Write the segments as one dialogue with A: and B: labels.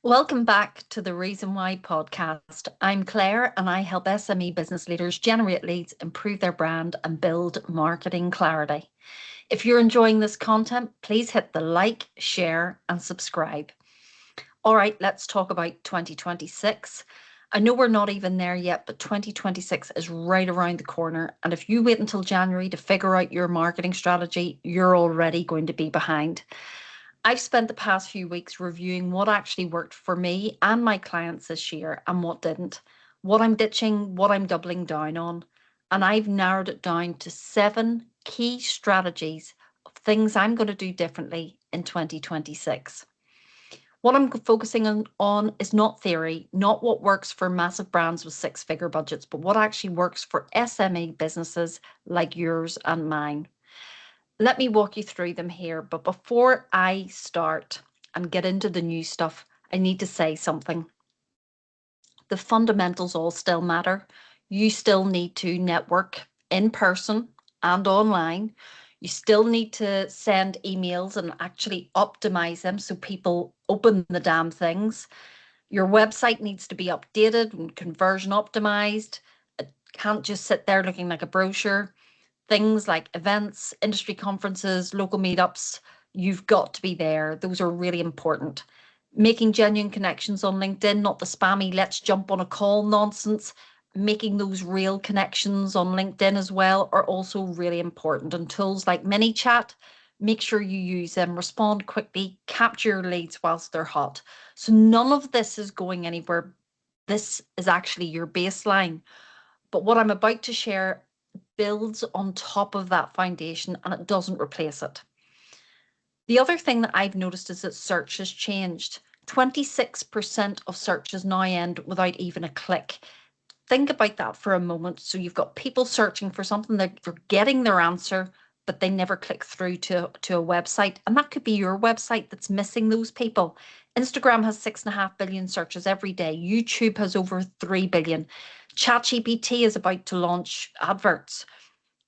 A: Welcome back to the Reason Why podcast. I'm Claire and I help SME business leaders generate leads, improve their brand, and build marketing clarity. If you're enjoying this content, please hit the like, share, and subscribe. All right, let's talk about 2026. I know we're not even there yet, but 2026 is right around the corner. And if you wait until January to figure out your marketing strategy, you're already going to be behind. I've spent the past few weeks reviewing what actually worked for me and my clients this year and what didn't, what I'm ditching, what I'm doubling down on. And I've narrowed it down to 7 key strategies of things I'm going to do differently in 2026. What I'm focusing on is not theory, not what works for massive brands with 6-figure budgets, but what actually works for SME businesses like yours and mine. Let me walk you through them here. But before I start and get into the new stuff, I need to say something. The fundamentals all still matter. You still need to network in person and online. You still need to send emails and actually optimize them so people open the damn things. Your website needs to be updated and conversion optimized. It can't just sit there looking like a brochure. Things like events, industry conferences, local meetups, you've got to be there. Those are really important. Making genuine connections on LinkedIn, not the spammy, let's jump on a call nonsense. Making those real connections on LinkedIn as well are also really important. And tools like MiniChat, make sure you use them, respond quickly, capture your leads whilst they're hot. So none of this is going anywhere. This is actually your baseline. But what I'm about to share builds on top of that foundation and it doesn't replace it. The other thing that I've noticed is that search has changed. 26% of searches now end without even a click. Think about that for a moment. So you've got people searching for something that they're getting their answer, but they never click through to a website. And that could be your website that's missing those people. Instagram has 6.5 billion searches every day. YouTube has over 3 billion. ChatGPT is about to launch adverts.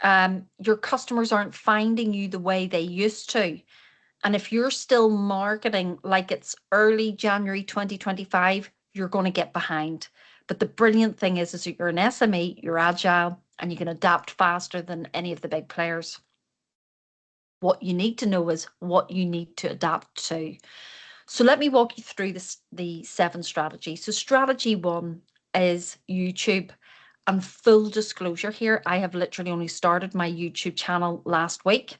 A: Your customers aren't finding you the way they used to. And if you're still marketing like it's early January 2025, you're going to get behind. But the brilliant thing is that you're an SME, you're agile, and you can adapt faster than any of the big players. What you need to know is what you need to adapt to. So let me walk you through the 7 strategies. So strategy 1 is YouTube. And full disclosure here, I have literally only started my YouTube channel last week.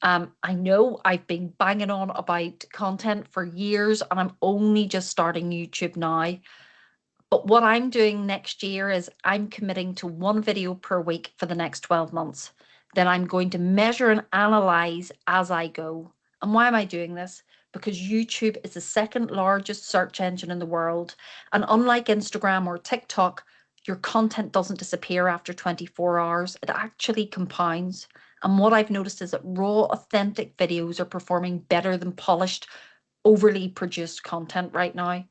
A: I know I've been banging on about content for years and I'm only just starting YouTube now. But what I'm doing next year is I'm committing to 1 video per week for the next 12 months. Then I'm going to measure and analyze as I go. And why am I doing this? Because YouTube is the second largest search engine in the world. And unlike Instagram or TikTok, your content doesn't disappear after 24 hours. It actually compounds. And what I've noticed is that raw, authentic videos are performing better than polished, overly produced content right now.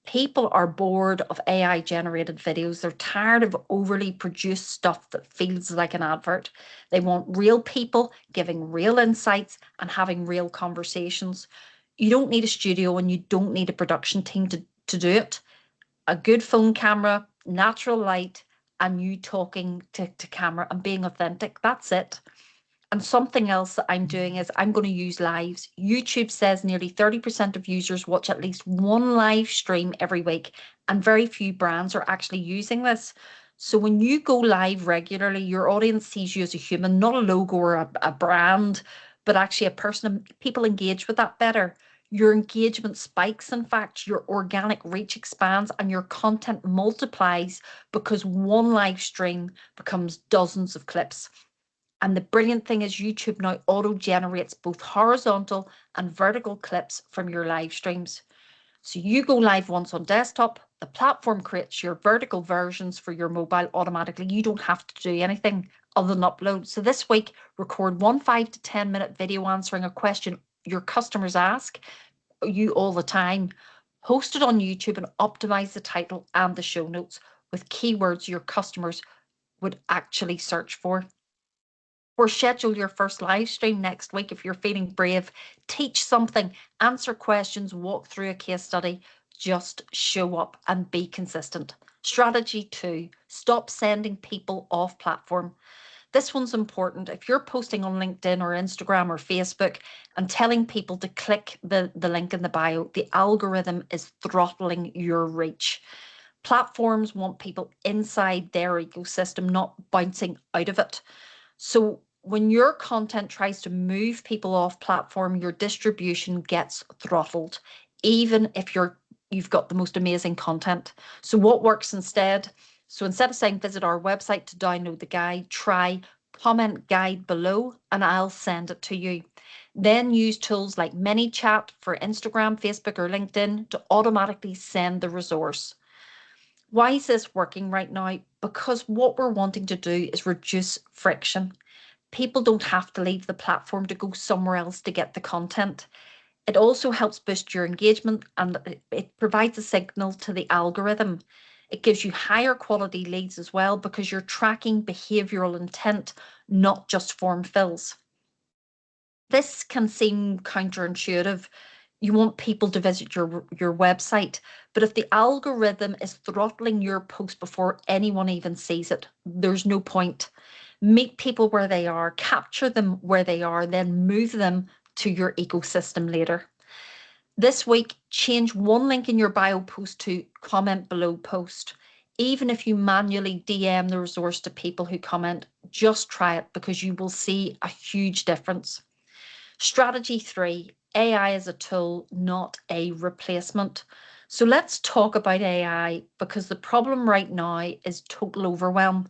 A: People are bored of AI generated videos. They're tired of overly produced stuff that feels like an advert. They want real people giving real insights and having real conversations. You don't need a studio and you don't need a production team to do it. A good phone camera, natural light, and you talking to camera and being authentic. That's it. And something else that I'm doing is I'm going to use lives. YouTube says nearly 30% of users watch at least one live stream every week, and very few brands are actually using this. So when you go live regularly, your audience sees you as a human, not a logo or a brand, but actually a person. People engage with that better. Your engagement spikes, in fact, your organic reach expands and your content multiplies because one live stream becomes dozens of clips. And the brilliant thing is YouTube now auto generates both horizontal and vertical clips from your live streams. So you go live once on desktop, the platform creates your vertical versions for your mobile automatically. You don't have to do anything other than upload. So this week, record 1 5 to 10 minute video answering a question your customers ask you all the time. Post it on YouTube and optimize the title and the show notes with keywords your customers would actually search for. Or schedule your first live stream next week if you're feeling brave. Teach something, answer questions, walk through a case study. Just show up and be consistent. Strategy 2, stop sending people off platform. This one's important. If you're posting on LinkedIn or Instagram or Facebook and telling people to click the link in the bio, the algorithm is throttling your reach. Platforms want people inside their ecosystem, not bouncing out of it. So when your content tries to move people off platform, your distribution gets throttled, even if you've got the most amazing content. So what works instead? So instead of saying visit our website to download the guide, try comment guide below and I'll send it to you. Then use tools like ManyChat for Instagram, Facebook, or LinkedIn to automatically send the resource. Why is this working right now? Because what we're wanting to do is reduce friction. People don't have to leave the platform to go somewhere else to get the content. It also helps boost your engagement and it provides a signal to the algorithm. It gives you higher quality leads as well because you're tracking behavioral intent, not just form fills. This can seem counterintuitive. You want people to visit your website, but if the algorithm is throttling your post before anyone even sees it, there's no point. Meet people where they are, capture them where they are, then move them to your ecosystem later. This week, change one link in your bio post to comment below post. Even if you manually DM the resource to people who comment, just try it because you will see a huge difference. Strategy 3, AI is a tool, not a replacement. So let's talk about AI because the problem right now is total overwhelm.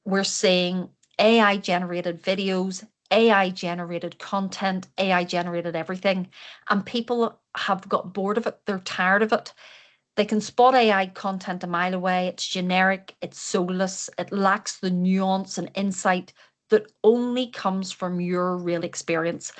A: We're seeing AI generated videos, AI generated content, AI generated everything, and people have got bored of it. They're tired of it. They can spot AI content a mile away. It's generic, it's soulless, it lacks the nuance and insight that only comes from your real experience.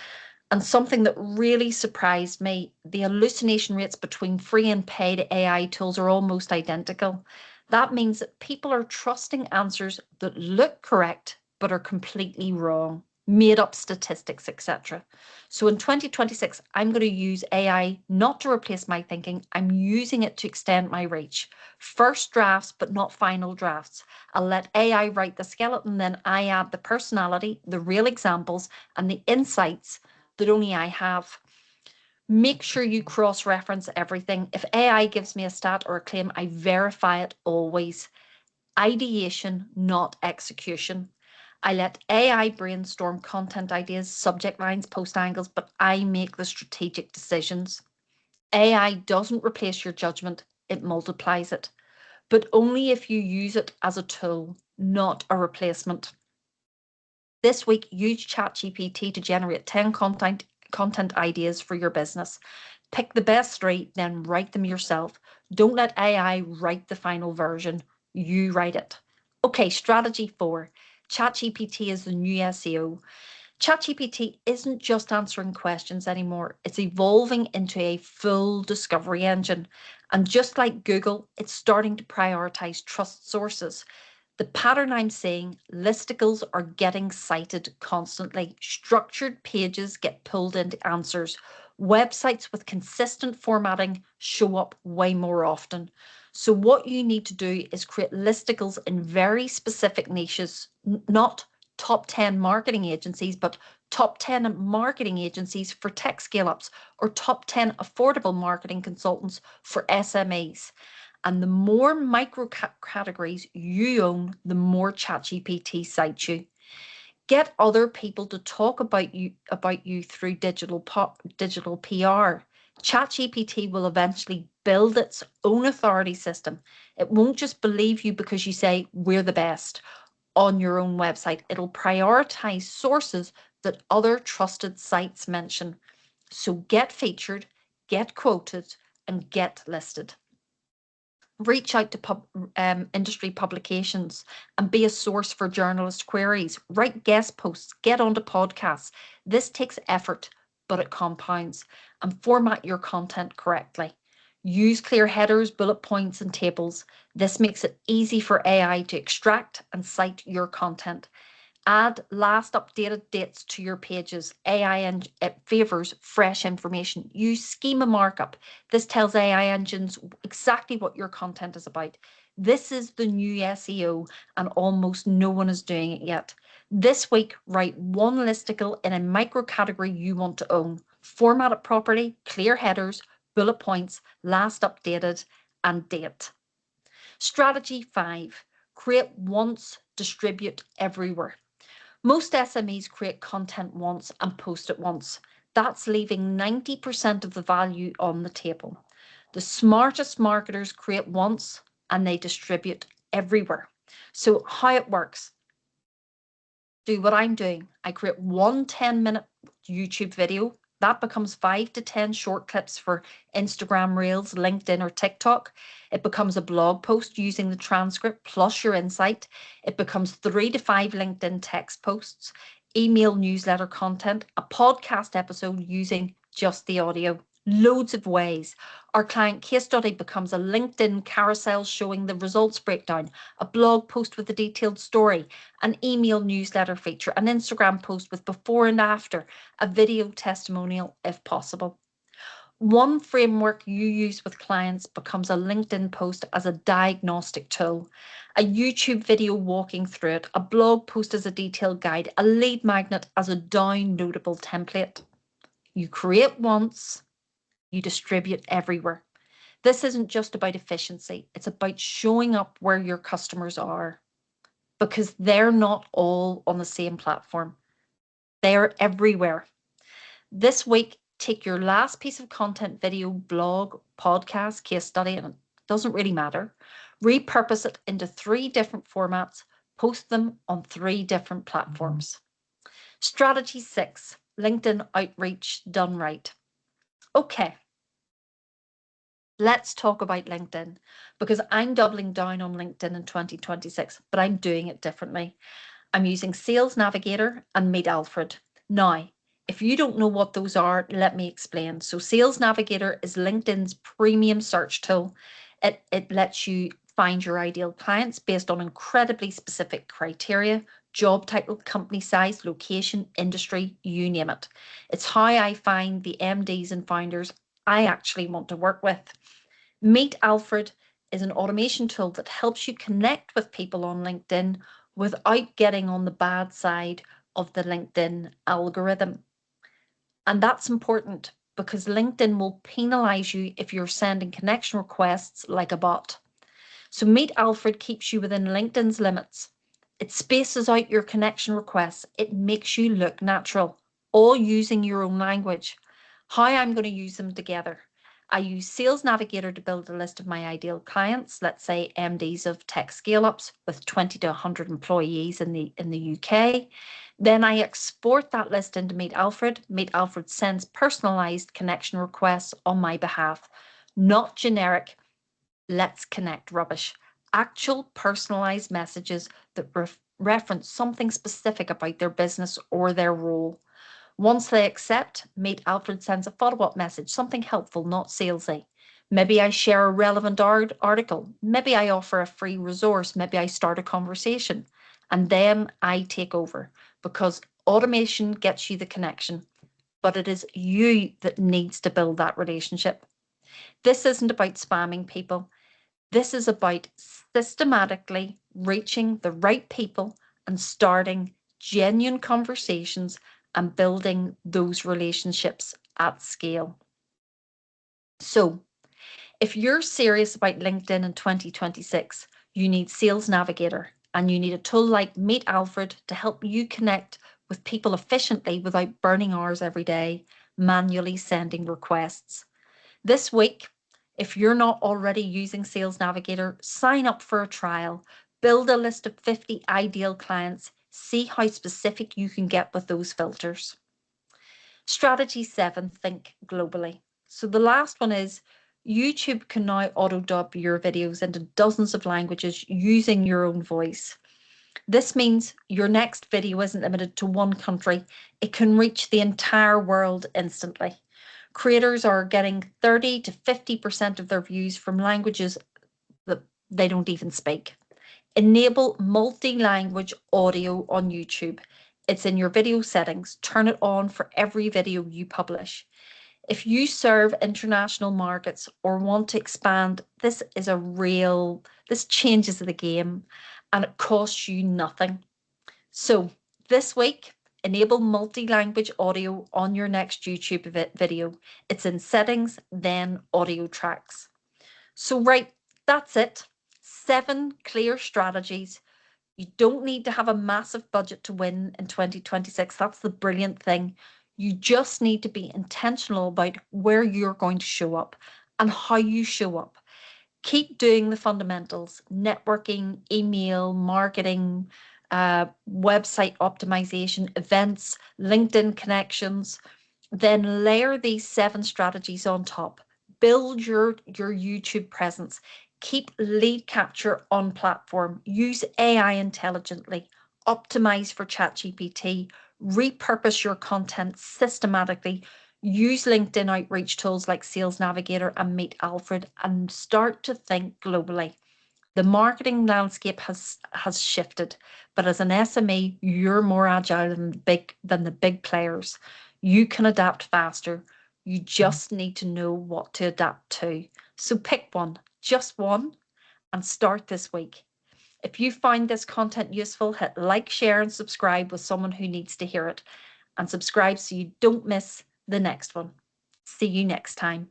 A: And something that really surprised me, the hallucination rates between free and paid AI tools are almost identical. That means that people are trusting answers that look correct but are completely wrong, made up statistics, etc. So in 2026, I'm going to use AI not to replace my thinking. I'm using it to extend my reach. First drafts, but not final drafts. I'll let AI write the skeleton, then I add the personality, the real examples, and the insights that only I have. Make sure you cross-reference everything. If AI gives me a stat or a claim, I verify it always. Ideation, not execution. I let AI brainstorm content ideas, subject lines, post angles, but I make the strategic decisions. AI doesn't replace your judgment, it multiplies it, but only if you use it as a tool, not a replacement. This week, use ChatGPT to generate 10 content ideas for your business. Pick the best 3, then write them yourself. Don't let AI write the final version. You write it. Okay, strategy 4. ChatGPT is the new SEO. ChatGPT isn't just answering questions anymore. It's evolving into a full discovery engine. And just like Google, it's starting to prioritize trust sources. The pattern I'm seeing, listicles are getting cited constantly. Structured pages get pulled into answers. Websites with consistent formatting show up way more often. So what you need to do is create listicles in very specific niches, not top 10 marketing agencies, but top 10 marketing agencies for tech scale-ups or top 10 affordable marketing consultants for SMEs. And the more micro categories you own, the more ChatGPT cites you. Get other people to talk about you through digital PR. ChatGPT will eventually build its own authority system. It won't just believe you because you say we're the best on your own website. It'll prioritize sources that other trusted sites mention. So get featured, get quoted, and get listed. Reach out to industry publications and be a source for journalist queries. Write guest posts, get onto podcasts. This takes effort, but it compounds. And format your content correctly. Use clear headers, bullet points, and tables. This makes it easy for AI to extract and cite your content. Add last updated dates to your pages. AI and it favors fresh information. Use schema markup. This tells AI engines exactly what your content is about. This is the new SEO, and almost no one is doing it yet. This week, write one listicle in a micro category you want to own. Format it properly, clear headers, bullet points, last updated, and date. Strategy 5. Create once, distribute everywhere. Most SMEs create content once and post it once. That's leaving 90% of the value on the table. The smartest marketers create once and they distribute everywhere. So how it works, do what I'm doing. I create one 10-minute YouTube video. That becomes 5 to 10 short clips for Instagram Reels, LinkedIn, or TikTok. It becomes a blog post using the transcript plus your insight. It becomes 3 to 5 LinkedIn text posts, email newsletter content, a podcast episode using just the audio. Loads of ways. Our client case study becomes a LinkedIn carousel showing the results breakdown, a blog post with a detailed story, an email newsletter feature, an Instagram post with before and after, a video testimonial if possible. One framework you use with clients becomes a LinkedIn post as a diagnostic tool, a YouTube video walking through it, a blog post as a detailed guide, a lead magnet as a downloadable template. You create once, you distribute everywhere. This isn't just about efficiency, it's about showing up where your customers are, because they're not all on the same platform. They're everywhere. This week, take your last piece of content, video, blog, podcast, case study, and it doesn't really matter. Repurpose it into 3 different formats, post them on 3 different platforms. Strategy 6, LinkedIn outreach done right. Okay, let's talk about LinkedIn, because I'm doubling down on LinkedIn in 2026, but I'm doing it differently. I'm using Sales Navigator and Meet Alfred. Now, if you don't know what those are, let me explain. So Sales Navigator is LinkedIn's premium search tool. It lets you find your ideal clients based on incredibly specific criteria: job title, company size, location, industry, you name it. It's how I find the MDs and founders I actually want to work with. Meet Alfred is an automation tool that helps you connect with people on LinkedIn without getting on the bad side of the LinkedIn algorithm. And that's important because LinkedIn will penalize you if you're sending connection requests like a bot. So Meet Alfred keeps you within LinkedIn's limits. It spaces out your connection requests. It makes you look natural, all using your own language. How I'm going to use them together. I use Sales Navigator to build a list of my ideal clients, let's say MDs of tech scale-ups with 20 to 100 employees in the UK. Then I export that list into Meet Alfred. Meet Alfred sends personalized connection requests on my behalf, not generic let's connect rubbish. Actual personalized messages that reference something specific about their business or their role. Once they accept, Meet Alfred sends a follow-up message, something helpful, not salesy. Maybe I share a relevant article. Maybe I offer a free resource. Maybe I start a conversation. And then I take over, because automation gets you the connection, but it is you that needs to build that relationship. This isn't about spamming people. This is about systematically reaching the right people and starting genuine conversations and building those relationships at scale. So, if you're serious about LinkedIn in 2026, you need Sales Navigator and you need a tool like Meet Alfred to help you connect with people efficiently without burning hours every day, manually sending requests. This week, if you're not already using Sales Navigator, sign up for a trial, build a list of 50 ideal clients, see how specific you can get with those filters. Strategy 7, think globally. So the last one is YouTube can now auto-dub your videos into dozens of languages using your own voice. This means your next video isn't limited to one country. It can reach the entire world instantly. Creators are getting 30 to 50% of their views from languages that they don't even speak. Enable multi-language audio on YouTube. It's in your video settings. Turn it on for every video you publish. If you serve international markets or want to expand, this changes the game and it costs you nothing. So this week, enable multi-language audio on your next YouTube video. It's in settings, then audio tracks. So right, that's it. 7 clear strategies. You don't need to have a massive budget to win in 2026. That's the brilliant thing. You just need to be intentional about where you're going to show up and how you show up. Keep doing the fundamentals: networking, email, marketing, website optimization, events, LinkedIn connections. Then layer these 7 strategies on top. Build your YouTube presence. Keep lead capture on platform. Use AI intelligently. Optimize for ChatGPT. Repurpose your content systematically. Use LinkedIn outreach tools like Sales Navigator and Meet Alfred, and start to think globally. The marketing landscape has shifted, but as an SME, you're more agile than the big players. You can adapt faster. You just need to know what to adapt to. So pick one, just one, and start this week. If you find this content useful, hit like, share, and subscribe with someone who needs to hear it. And subscribe so you don't miss the next one. See you next time.